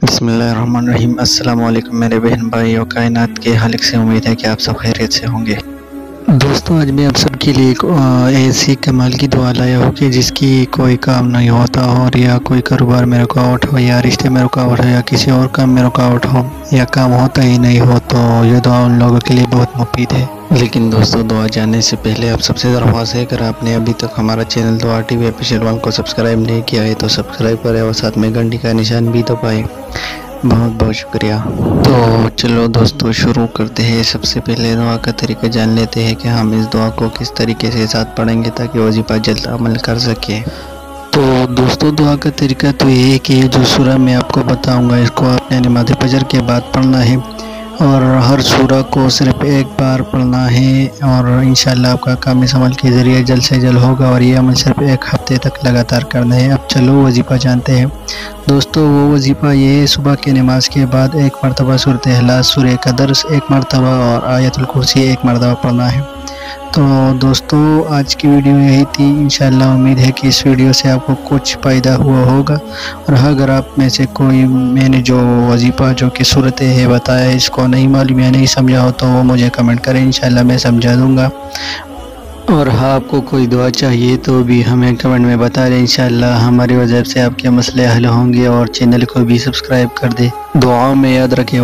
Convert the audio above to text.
بسم اللہ الرحمن الرحیم۔ السلام علیکم میرے بہن بھائی اور کائنات کے خالق سے امید ہے کہ آپ سب خیریت سے ہوں گے۔ دوستوں، آج میں آپ سب کے لیے ایک ایسی کمال کی دعا لایا ہوں کہ جس کی کوئی کام نہیں ہوتا ہو، اور یا کوئی کاروبار میں رکاوٹ ہو، یا رشتے میں رکاوٹ ہو، یا کسی اور کام میں رکاوٹ ہو، یا کام ہوتا ہی نہیں ہو، تو یہ دعا ان لوگوں کے لیے بہت مفید ہے۔ لیکن دوستوں، دعا جاننے سے پہلے آپ سب سے درخواست ہے، اگر آپ نے ابھی تک ہمارا چینل دعا ٹی وی آفیشیل 1 کو سبسکرائب نہیں کیا ہے تو سبسکرائب کریں اور ساتھ میں گھنٹی کا نشان بھی دبائیں۔ بہت بہت شکریہ۔ تو چلو دوستو، شروع کرتے ہیں۔ سب سے پہلے دعا کا طریقہ جان لیتے ہیں کہ ہم اس دعا کو کس طریقے سے ساتھ پڑھیں گے تاکہ وظیفہ جلد عمل کر سکے۔ تو دوستو، دعا کا طریقہ تو یہ ہے کہ جو سورہ میں آپ کو بتاؤں گا، اس کو آپ نے نماز فجر کے بعد پڑھنا ہے، اور ہر سورہ کو صرف ایک بار پڑھنا ہے، اور انشاءاللہ آپ کا کام اس عمل کے ذریعے جلد سے جلد ہوگا، اور یہ عمل صرف ایک ہفتے تک لگاتار کرنا ہے۔ اب چلو وظیفہ جانتے ہیں۔ دوستو، وہ وظیفہ یہ ہے، صبح کی نماز کے بعد ایک مرتبہ سورۃ اخلاص، سورہ قدر ایک مرتبہ اور آیت الکرسی ایک مرتبہ پڑھنا ہے۔ تو دوستو، آج کی ویڈیو یہی تھی۔ انشاءاللہ امید ہے کہ اس ویڈیو سے آپ کو کچھ فائدہ ہوا ہوگا، اور اگر آپ میں سے کوئی میں نے جو وظیفہ جو کہ صورت ہے بتایا ہے، اس کو نہیں معلوم یا نہیں سمجھا ہو تو وہ مجھے کمنٹ کریں، انشاءاللہ میں سمجھا دوں گا۔ اور آپ کو کوئی دعا چاہیے تو بھی ہمیں کمنٹ میں بتا دیں، انشاءاللہ ہماری وجہ سے آپ کے مسئلے حل ہوں گے، اور چینل کو بھی سبسکرائب کر دیں۔ دعاؤں میں یاد رکھیں۔